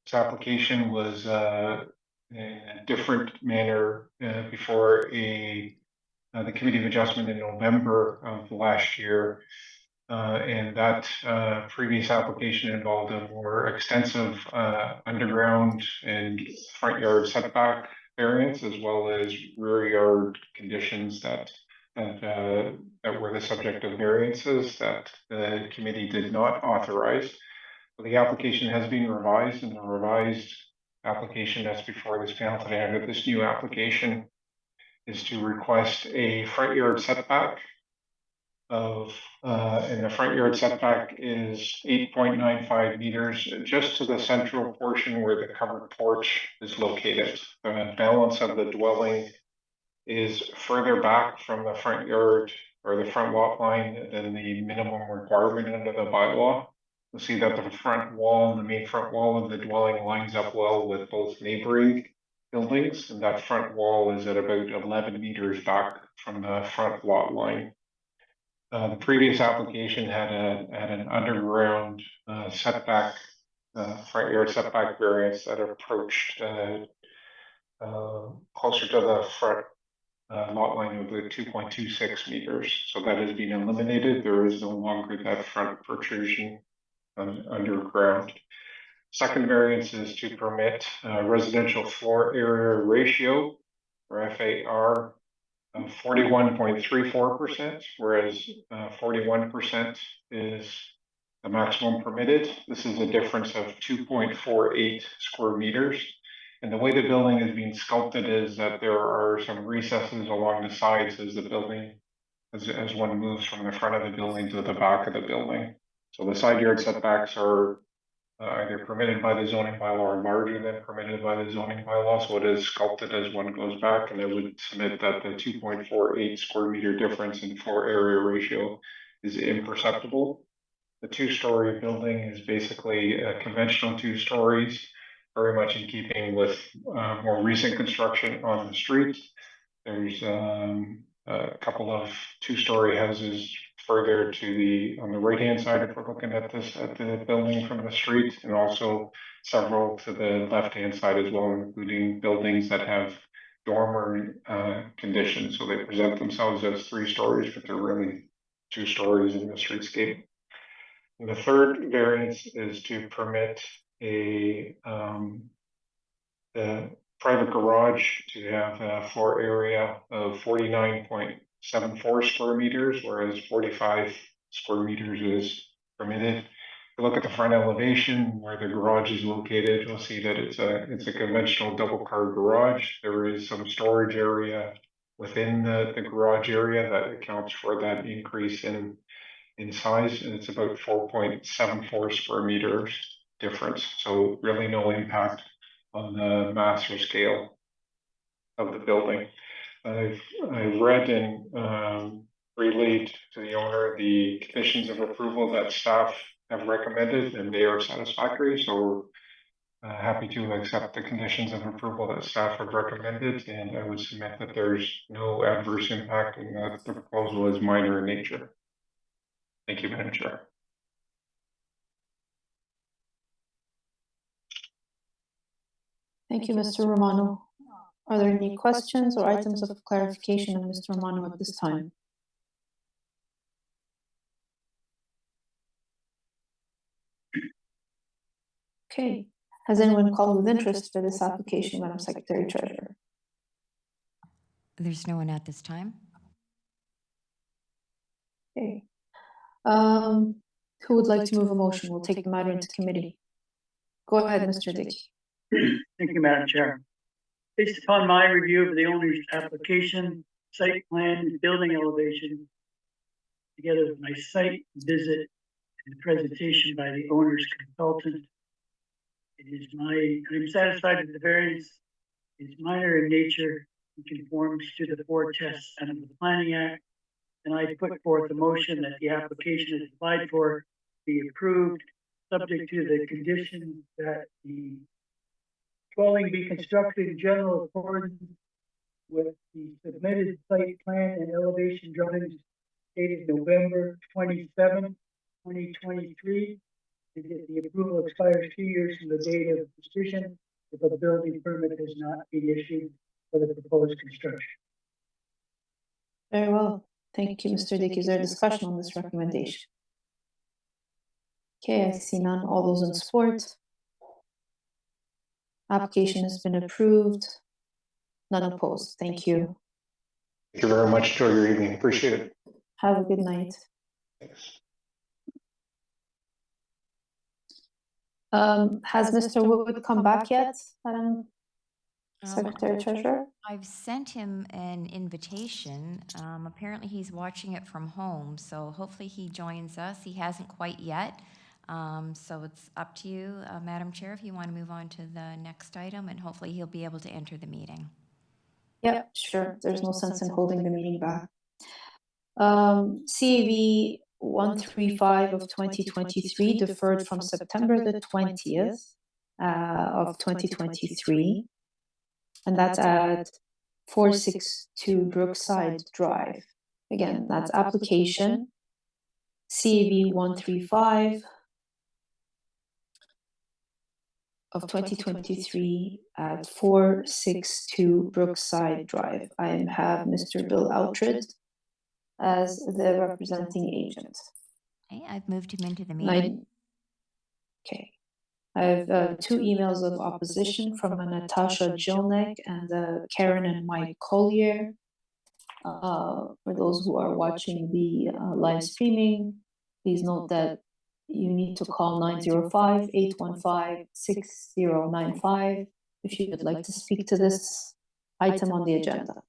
This application was in a different manner before the Committee of Adjustment in November of last year. And that previous application involved a more extensive underground and front yard setback variance, as well as rear yard conditions that were the subject of variances that the committee did not authorize. The application has been revised, and the revised application that's before this panel today under this new application is to request a front yard setback of, and the front yard setback is 8.95 meters just to the central portion where the covered porch is located. The balance of the dwelling is further back from the front yard or the front lot line than the minimum requirement under the bylaw. You'll see that the front wall, the main front wall of the dwelling lines up well with both neighboring buildings, and that front wall is at about 11 meters back from the front lot line. The previous application had an underground setback, front yard setback variance that approached closer to the front lot line of the 2.26 meters. So that has been eliminated. There is no longer that front protrusion underground. Second variance is to permit residential floor area ratio, or FAR, 41.34%, whereas 41% is the maximum permitted. This is a difference of 2.48 square meters. And the way the building is being sculpted is that there are some recesses along the sides as the building, as one moves from the front of the building to the back of the building. So the side yard setbacks are either permitted by the zoning bylaw or larger than permitted by the zoning bylaw. So it is sculpted as one goes back, and I would submit that the 2.48 square meter difference in floor area ratio is imperceptible. The two-story building is basically a conventional 2 stories, very much in keeping with more recent construction on the street. There's a couple of 2-story houses further to on the right-hand side if we're looking at the building from the street, and also several to the left-hand side as well, including buildings that have dormer conditions. So they present themselves as 3 stories, but they're really 2 stories in the streetscape. And the third variance is to permit the private garage to have a floor area of 49.74 square meters, whereas 45 square meters is permitted. If you look at the front elevation where the garage is located, you'll see that it's a conventional double car garage. There is some storage area within the garage area that accounts for that increase in size, and it's about 4.74 square meters difference. So really no impact on the mass or scale of the building. I've read and relayed to the owner the conditions of approval that staff have recommended, and they are satisfactory. So we're happy to accept the conditions of approval that staff have recommended, and I would submit that there's no adverse impact and that the proposal is minor in nature. Thank you, Madam Chair. Thank you, Mr. Romano. Are there any questions or items of clarification of Mr. Romano at this time? Okay, has anyone called with interest for this application, Madam Secretary Treasurer? There's no one at this time. Okay. Who would like to move a motion? We'll take the matter into committee. Go ahead, Mr. Dickey. Thank you, Madam Chair. Based upon my review of the owner's application, site plan, building elevation, together with my site visit and the presentation by the owner's consultant, I'm satisfied that the variance is minor in nature and conforms to the 4 tests under the Planning Act. And I put forth a motion that the application is applied for be approved, subject to the condition that the dwelling be constructed in general accordance with the submitted site plan and elevation drawings dated November 27, 2023. And that the approval expires 2 years from the date of decision if a building permit has not been issued for the proposed construction. Very well. Thank you, Mr. Dickey. Is there discussion on this recommendation? Okay, I see none. All those in support? Application has been approved. None opposed. Thank you. Thank you very much. Enjoy your evening. Appreciate it. Have a good night. Thanks. Has Mr. Wood come back yet, Madam Secretary Treasurer? I've sent him an invitation. Apparently he's watching it from home, so hopefully he joins us. He hasn't quite yet. So it's up to you, Madam Chair, if you want to move on to the next item, and hopefully he'll be able to enter the meeting. Yep, sure. There's no sense in holding the meeting back. CAV 135 of 2023 deferred from September the 20th of 2023. And that's at 462 Brookside Drive. Again, that's application CAV 135 of 2023 at 462 Brookside Drive. I have Mr. Bill Outred as the representing agent. Okay, I've moved him into the meeting. Okay. I have 2 emails of opposition from Natasha Jilnek and Karen and Mike Collier. For those who are watching the live streaming, please note that you need to call 905-815-6095 if you would like to speak to this item on the agenda.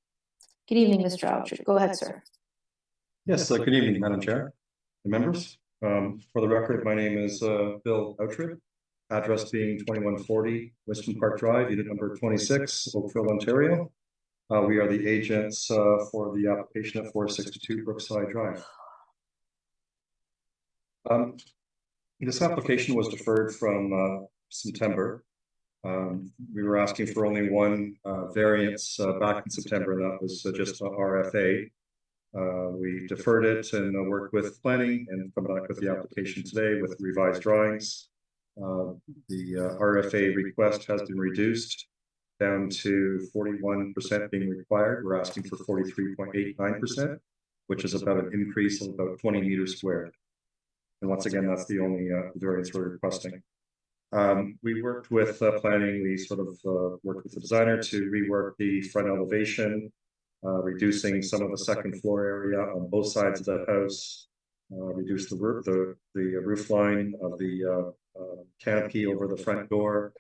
Good evening, Mr. Outred. Go ahead, sir. Yes, good evening, Madam Chair and members. For the record, my name is Bill Outred, address being 2140 Western Park Drive, unit number 26, Oakville, Ontario. We are the agents for the application at 462 Brookside Drive. This application was deferred from September. We were asking for only one variance back in September, and that was just RFA. We deferred it and worked with planning and come back with the application today with revised drawings. The RFA request has been reduced down to 41% being required. We're asking for 43.89%, which is about an increase of about 20 meters squared. And once again, that's the only variance we're requesting. We worked with planning. We sort of worked with the designer to rework the front elevation, reducing some of the second floor area on both sides of the house, reduce the roof line of the canopy over the front door,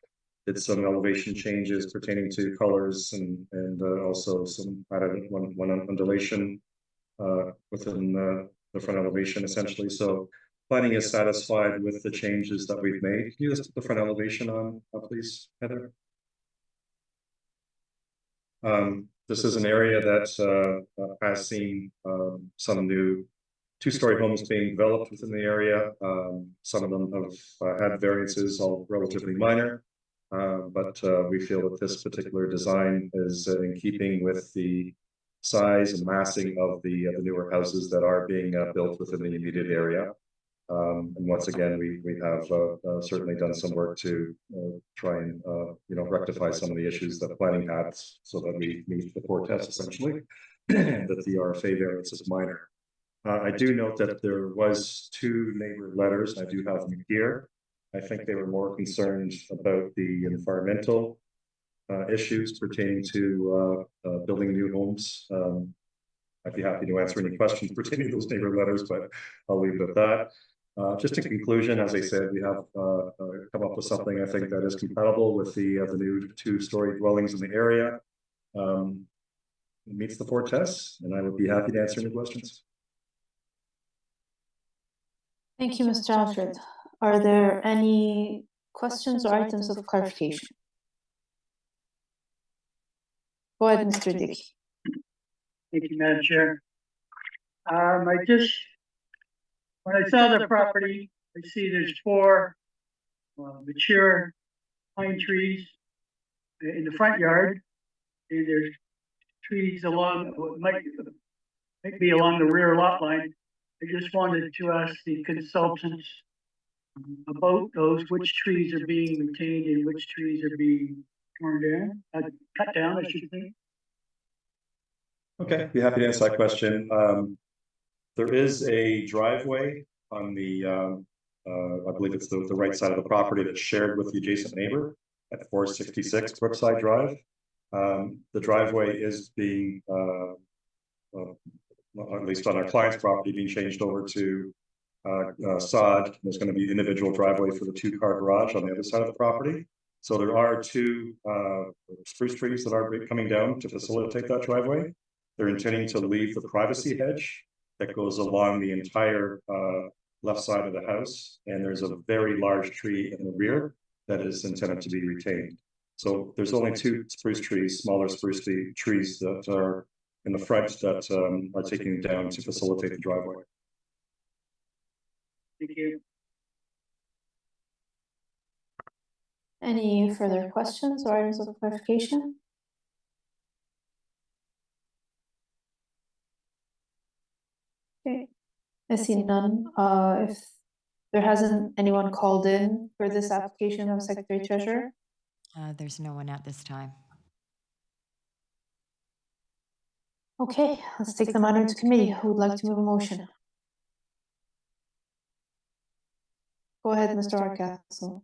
did some elevation changes pertaining to colors and also some added one undulation within the front elevation essentially. So planning is satisfied with the changes that we've made. Can you just put the front elevation on, please, Heather? This is an area that has seen some new 2-story homes being developed within the area. Some of them have had variances, all relatively minor, but we feel that this particular design is in keeping with the size and massing of the newer houses that are being built within the immediate area. And once again, we have certainly done some work to try and rectify some of the issues that planning had, so that we meet the 4 tests essentially, and that the RFA variance is minor. I do note that there was 2 neighbor letters. I do have them here. I think they were more concerned about the environmental issues pertaining to building new homes. I'd be happy to answer any questions pertaining to those neighbor letters, but I'll leave it at that. Just in conclusion, as I said, we have come up with something I think that is compatible with the new 2-story dwellings in the area. It meets the 4 tests, and I would be happy to answer any questions. Thank you, Mr. Alfred. Are there any questions or items of clarification? Go ahead, Mr. Dickey. Thank you, Madam Chair. When I saw the property, I see there's 4 mature pine trees in the front yard, and there's trees along what might be along the rear lot line. I just wanted to ask the consultants about those, which trees are being retained and which trees are being torn down, cut down, I should say. Okay, be happy to answer that question. There is a driveway on the, I believe it's the right side of the property that's shared with the adjacent neighbor at 466 Brookside Drive. The driveway is being, at least on our client's property, being changed over to sod. There's going to be individual driveway for the 2-car garage on the other side of the property. So there are 2 spruce trees that are coming down to facilitate that driveway. They're intending to leave the privacy hedge that goes along the entire left side of the house, and there's a very large tree in the rear that is intended to be retained. So there's only 2 spruce trees, smaller spruce trees that are in the front that are taken down to facilitate the driveway. Thank you. Any further questions or items of clarification? Okay, I see none. If there hasn't anyone called in for this application of Secretary Treasurer? There's no one at this time. Okay, let's take the matter into committee. Who would like to move a motion? Go ahead, Mr. Hardcastle.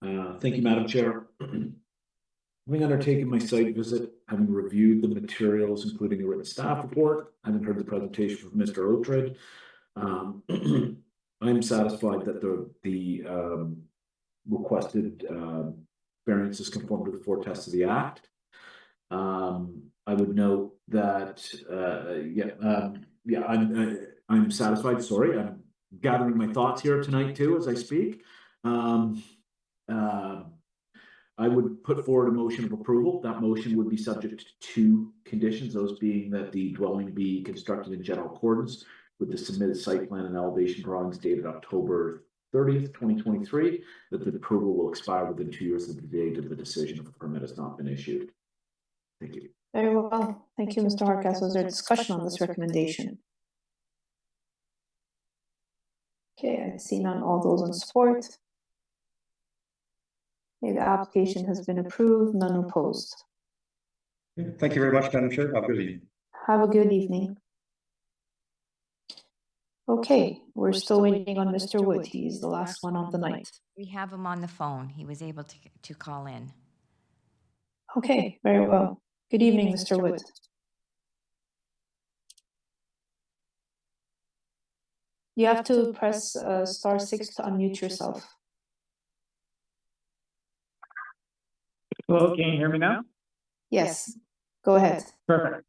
Thank you, Madam Chair. Having undertaken my site visit, having reviewed the materials, including a written staff report, having heard the presentation from Mr. Oakville, I'm satisfied that the requested variances conform to the 4 tests of the Act. I would note that, I'm satisfied. Sorry, I'm gathering my thoughts here tonight too as I speak. I would put forward a motion of approval. That motion would be subject to 2 conditions, those being that the dwelling be constructed in general accordance with the submitted site plan and elevation drawings dated October 30th, 2023, that the approval will expire within 2 years of the date of the decision if the permit has not been issued. Thank you. Very well. Thank you, Mr. Hardcastle. Is there discussion on this recommendation? Okay, I see none. All those in support? Okay, the application has been approved, none opposed. Thank you very much, Madam Chair. Have a good evening. Have a good evening. Okay, we're still waiting on Mr. Wood. He's the last one on the night. We have him on the phone. He was able to call in. Okay, very well. Good evening, Mr. Wood. You have to press *6 to unmute yourself. Hello, can you hear me now? Yes, go ahead. Perfect.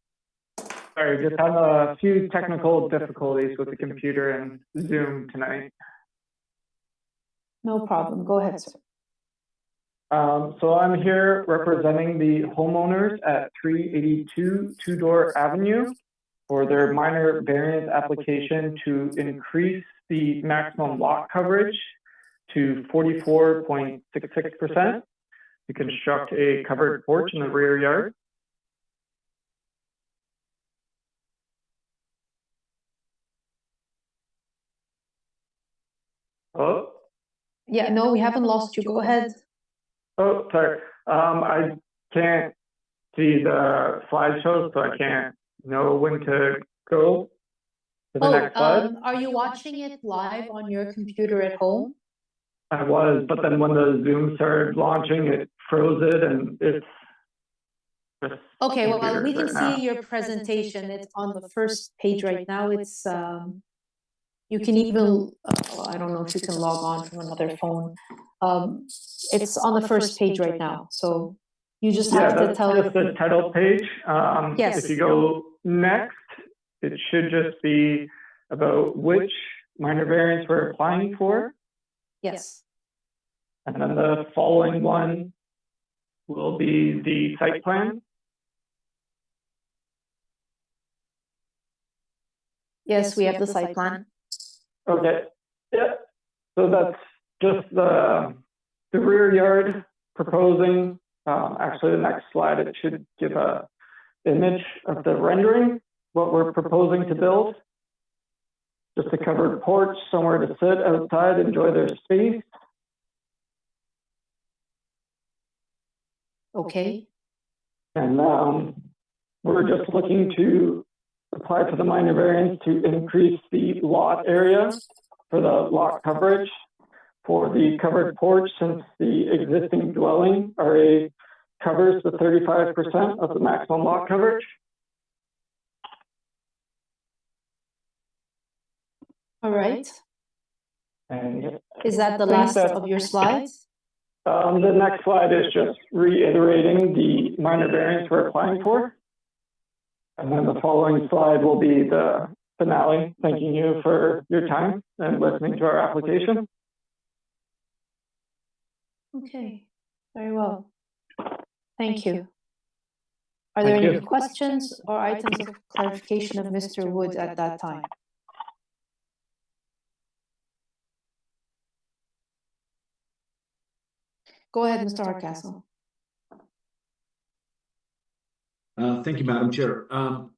Sorry, just have a few technical difficulties with the computer and Zoom tonight. No problem. Go ahead, sir. So I'm here representing the homeowners at 382 Tudor Avenue for their minor variance application to increase the maximum lot coverage to 44.66%. To construct a covered porch in the rear yard. Hello? Yeah, no, we haven't lost you. Go ahead. Oh, sorry. I can't see the slideshow, so I can't know when to go. To the next slide. Are you watching it live on your computer at home? I was, but then when the Zoom started launching, it froze it, and it's just Okay, well, computer we can right now. see your presentation. It's on the first page right now. It's, you can even, I don't know if you can log on from another phone. It's on the first page right now, so you just have to that's tell. just the title page. Yes. If you go next, it should just be about which minor variance we're applying for. Yes. And then the following one will be the site plan. Yes, we have the site plan. Okay, yeah, so that's just the rear yard proposing. Actually, the next slide, it should give a image of the rendering, what we're proposing to build. Just a covered porch, somewhere to sit outside, enjoy their space. Okay. And we're just looking to apply for the minor variance to increase the lot area for the lot coverage for the covered porch, since the existing dwelling area covers the 35% of the maximum lot coverage. All right. And Is that the last of your slides? The next slide is just reiterating the minor variance we're applying for. And then the following slide will be the finale, thanking you for your time and listening to our application. Okay, very well. Thank you. Are there any questions or items of clarification of Mr. Wood at that time? Go ahead, Mr. Hardcastle. Thank you, Madam Chair.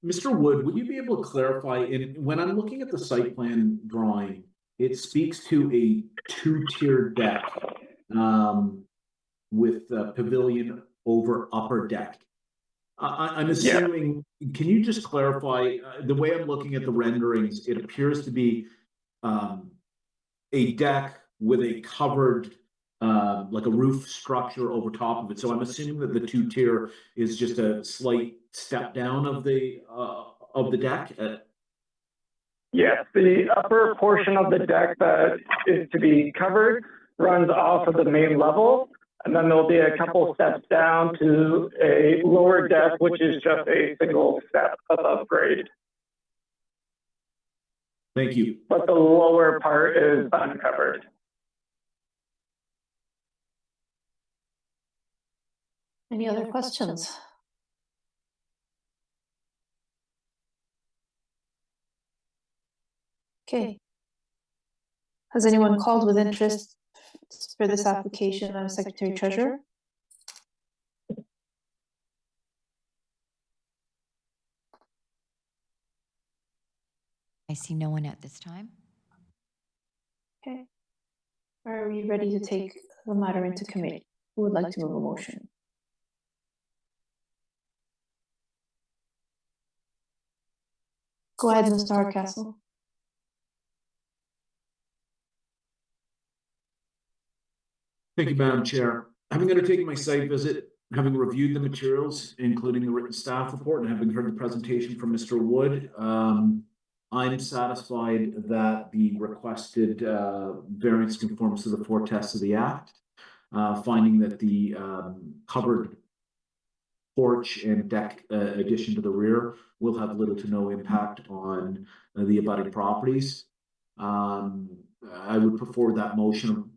Mr. Wood, would you be able to clarify, when I'm looking at the site plan drawing, it speaks to a two-tiered deck with a pavilion over upper deck. I'm assuming, can you just clarify, the way I'm looking at the renderings, it appears to be a deck with a covered like a roof structure over top of it. So I'm assuming that the two-tier is just a slight step down of the deck. Yes, the upper portion of the deck that is to be covered runs off of the main level, and then there'll be a couple steps down to a lower deck, which is just a single step above grade. Thank you. But the lower part is uncovered. Any other questions? Okay. Has anyone called with interest for this application of Secretary Treasurer? I see no one at this time. Okay. Are we ready to take the matter into committee? Who would like to move a motion? Go ahead, Mr. Hardcastle. Thank you, Madam Chair. Having undertaken my site visit, having reviewed the materials, including the written staff report, and having heard the presentation from Mr. Wood, I'm satisfied that the requested variance conforms to the four tests of the Act, finding that the covered porch and deck addition to the rear will have little to no impact on the abutting properties. I would put forward that motion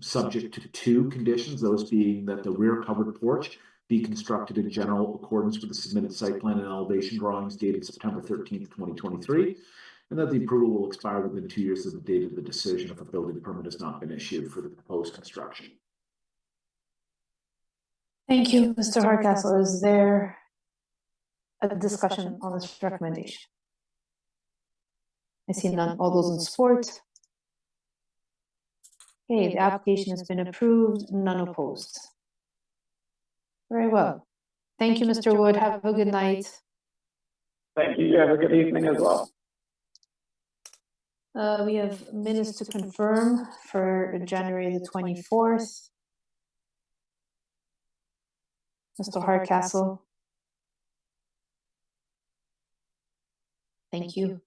subject to two conditions, those being that the rear covered porch be constructed in general accordance with the submitted site plan and elevation drawings dated September 13th, 2023, and that the approval will expire within 2 years of the date of the decision if a building permit has not been issued for the proposed construction. Thank you, Mr. Hardcastle. Is there a discussion on this recommendation? I see none. All those in support? Okay, the application has been approved, none opposed. Very well. Thank you, Mr. Wood. Have a good night. Thank you. You have a good evening as well. We have minutes to confirm for January the 24th. Mr. Hardcastle. Thank you.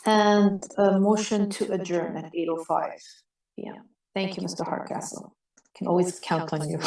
And a motion to adjourn at 8:05 p.m. Thank you, Mr. Hardcastle. Can always count on you.